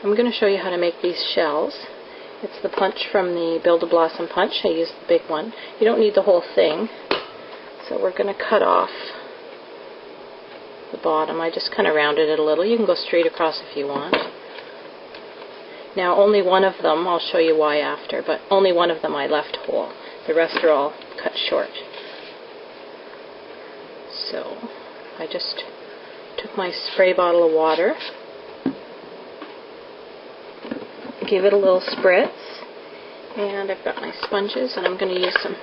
I'm going to show you how to make these shells. It's the punch from the Build-A-Blossom punch. I used the big one. You don't need the whole thing. So we're going to cut off the bottom. I just kind of rounded it a little. You can go straight across if you want. Now only one of them, I'll show you why after, but only one of them I left whole. The rest are all cut short. So I just took my spray bottle of water, give it a little spritz, and I've got my sponges, and I'm going to use some,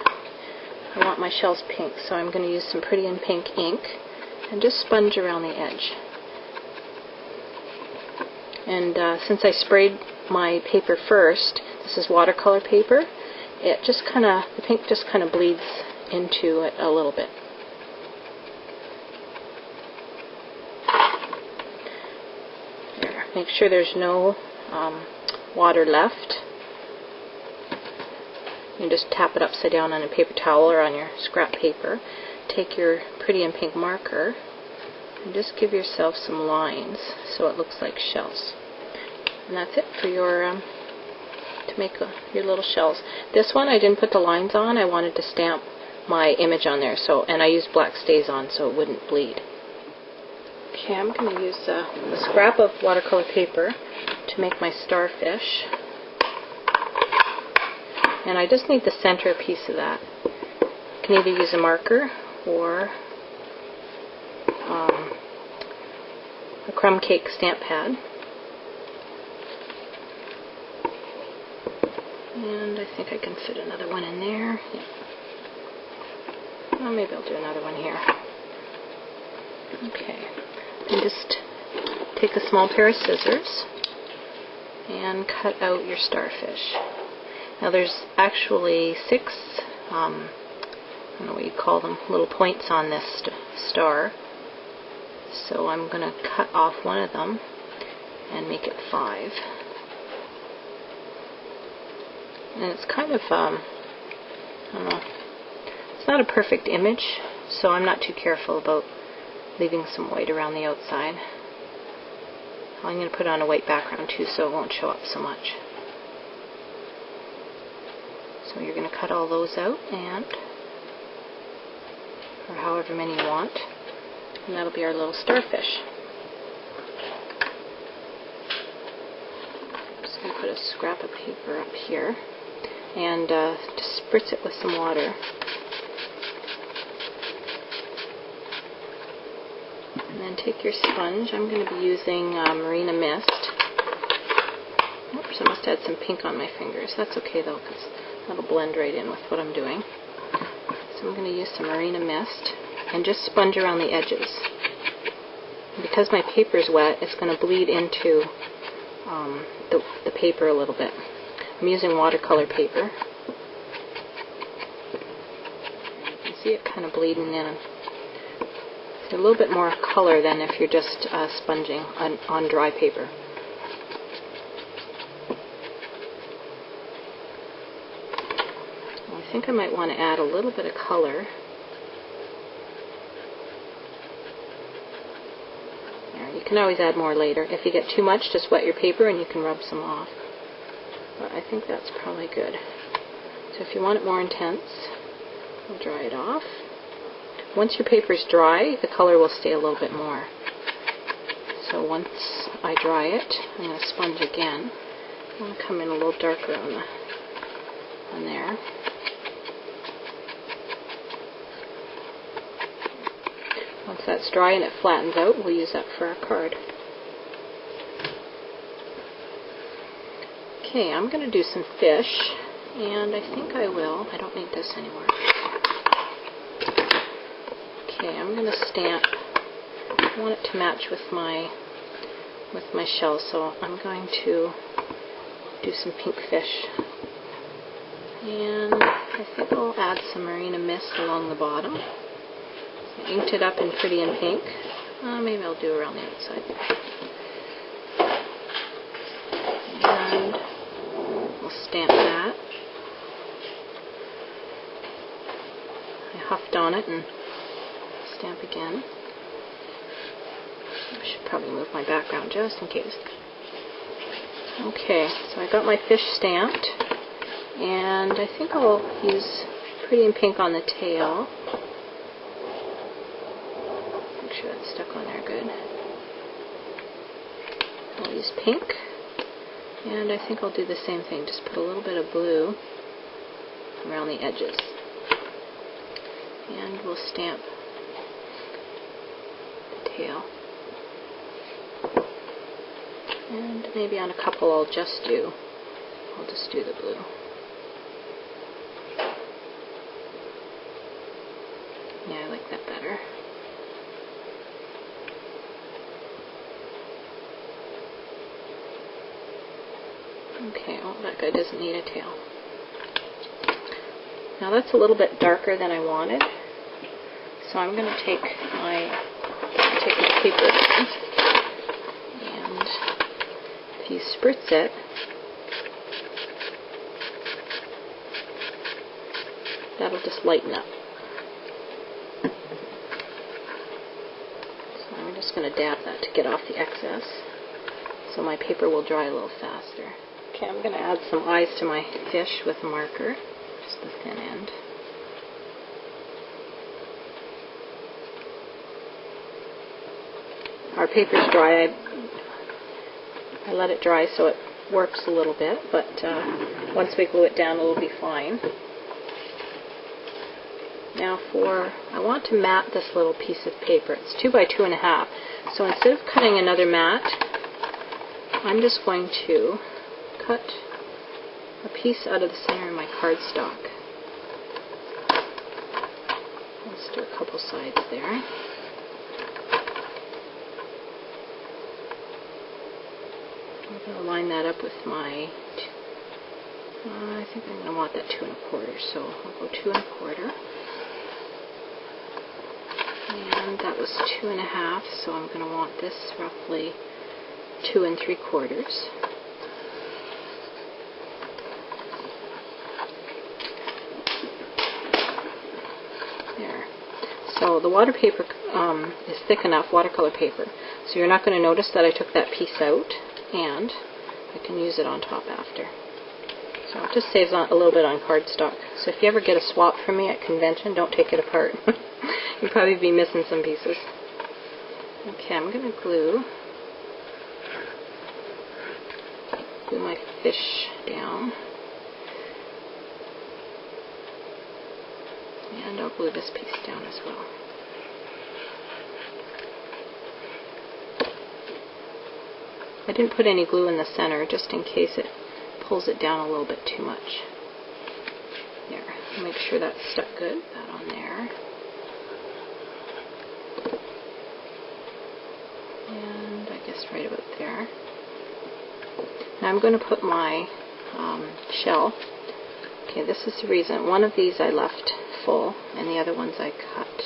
I want my shells pink, so I'm going to use some Pretty in Pink ink and just sponge around the edge. And since I sprayed my paper first, this is watercolor paper, it just kind of, the pink just kind of bleeds into it a little bit. There. Make sure there's no water left. You can just tap it upside down on a paper towel or on your scrap paper. Take your Pretty in Pink marker and just give yourself some lines so it looks like shells. And that's it for your to make your little shells. This one I didn't put the lines on. I wanted to stamp my image on there, so, and I used black StazOn so it wouldn't bleed. Okay, I'm going to use a scrap of watercolor paper to make my starfish. And I just need the center piece of that. You can either use a marker or a crumb cake stamp pad. And I think I can fit another one in there. Yeah. Well, maybe I'll do another one here. Okay. And just take a small pair of scissors and cut out your starfish. Now there's actually 6, I don't know what you call them, little points on this star. So I'm going to cut off one of them and make it 5. And it's kind of, I don't know, it's not a perfect image, so I'm not too careful about leaving some white around the outside. I'm going to put on a white background too so it won't show up so much. So you're going to cut all those out, and or however many you want, and that'll be our little starfish. I'm just going to put a scrap of paper up here and just spritz it with some water. And then take your sponge. I'm going to be using Marina Mist. Oops, I must have had some pink on my fingers. That's okay though, because that'll blend right in with what I'm doing. So I'm going to use some Marina Mist and just sponge around the edges. And because my paper is wet, it's going to bleed into the paper a little bit. I'm using watercolor paper. You can see it kind of bleeding in. It's a little bit more color than if you're just sponging on dry paper. I think I might want to add a little bit of color. There, you can always add more later. If you get too much, just wet your paper and you can rub some off. But I think that's probably good. So if you want it more intense, I'll dry it off. Once your paper is dry, the color will stay a little bit more. So once I dry it, I'm going to sponge again. I'm going to come in a little darker on there. Once that's dry and it flattens out, we'll use that for our card. Okay, I'm going to do some fish, and I think I will. I don't need this anymore. Okay, I'm going to stamp. I want it to match with my shell, so I'm going to do some pink fish. And I think I'll add some Marina Mist along the bottom. I inked it up in Pretty in Pink. Maybe I'll do around the outside. And we'll stamp that. I huffed on it and stamp again. I should probably move my background just in case. Okay, so I got my fish stamped, and I think I'll use Pretty in Pink on the tail. Make sure that's stuck on there good. I'll use pink, and I think I'll do the same thing, just put a little bit of blue around the edges. And we'll stamp the tail. And maybe on a couple I'll just do the blue. Yeah, I like that better. Okay, oh, that guy doesn't need a tail. Now that's a little bit darker than I wanted, so I'm going to take my paper, and if you spritz it, that'll just lighten up. So I'm just going to dab that to get off the excess, so my paper will dry a little faster. Okay, I'm going to add some eyes to my fish with a marker, just the thin end. Our paper's dry. I let it dry so it works a little bit, but once we glue it down, it'll be fine. Now I want to mat this little piece of paper. It's 2 by 2.5. So instead of cutting another mat, I'm just going to cut a piece out of the center of my cardstock. Let's do a couple sides there. I'm going to line that up with my, I think I'm going to want that 2 1/4, so I'll go 2 1/4. And that was 2 1/2, so I'm going to want this roughly 2 3/4. There. So the water paper is thick enough, watercolor paper, so you're not going to notice that I took that piece out, and I can use it on top after. So it just saves a little bit on cardstock. So if you ever get a swap from me at convention, don't take it apart. You'll probably be missing some pieces. Okay, I'm going to glue my fish down. And I'll glue this piece down as well. I didn't put any glue in the center just in case it pulls it down a little bit too much. There, make sure that's stuck good. That on there. And I guess right about there. Now I'm going to put my shell. Okay, this is the reason. One of these I left full, and the other ones I cut.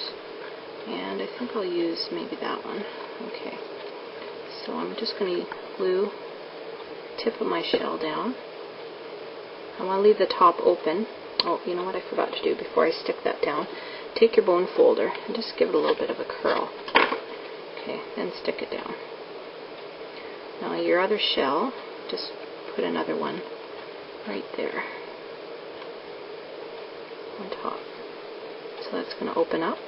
And I think I'll use maybe that one. Okay. So I'm just going to glue the tip of my shell down. I want to leave the top open. Oh, you know what I forgot to do before I stick that down? Take your bone folder and just give it a little bit of a curl. Okay, then stick it down. Now your other shell, just put another one right there on top. So that's going to open up.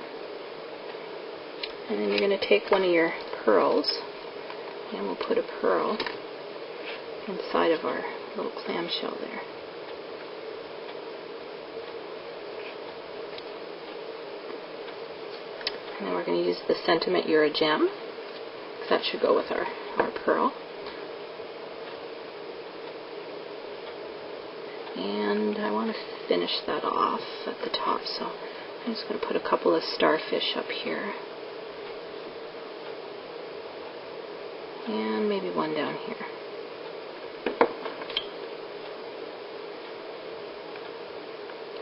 And then you're going to take one of your pearls, and we'll put a pearl inside of our little clamshell there. And then we're going to use the Sentiment You're a Gem, because that should go with our pearl. And I want to finish that off at the top, so I'm just going to put a couple of starfish up here. And maybe one down here.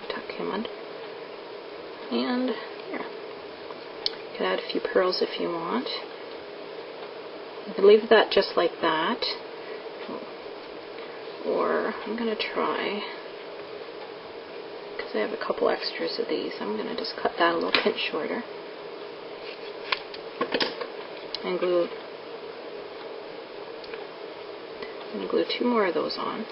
Tuck him under. And there. You can add a few pearls if you want. You can leave that just like that. Or I'm going to try, because I have a couple extras of these, I'm going to just cut that a little pinch shorter. And glue I'm going to glue 2 more of those on.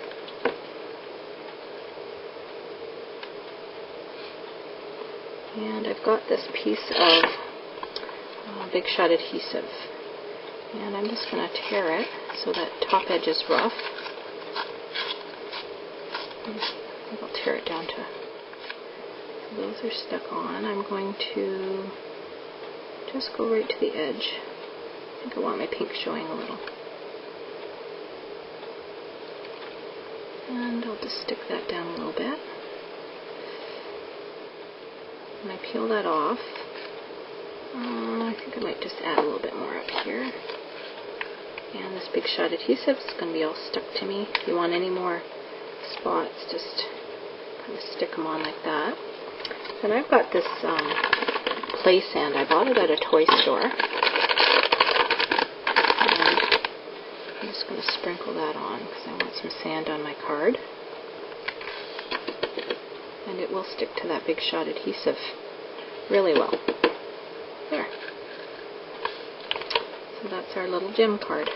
And I've got this piece of Big Shot adhesive, and I'm just going to tear it so that top edge is rough. I think I'll tear it down to, so those are stuck on. I'm going to just go right to the edge. I think I want my pink showing a little. And I'll just stick that down a little bit. And I peel that off. I think I might just add a little bit more up here. And this Big Shot adhesive is going to be all stuck to me. If you want any more spots, just kind of stick them on like that. Then I've got this play sand. I bought it at a toy store. And I'm just going to sprinkle that on because I want some sand on my card. And it will stick to that Big Shot adhesive really well. There. So that's our little gem card.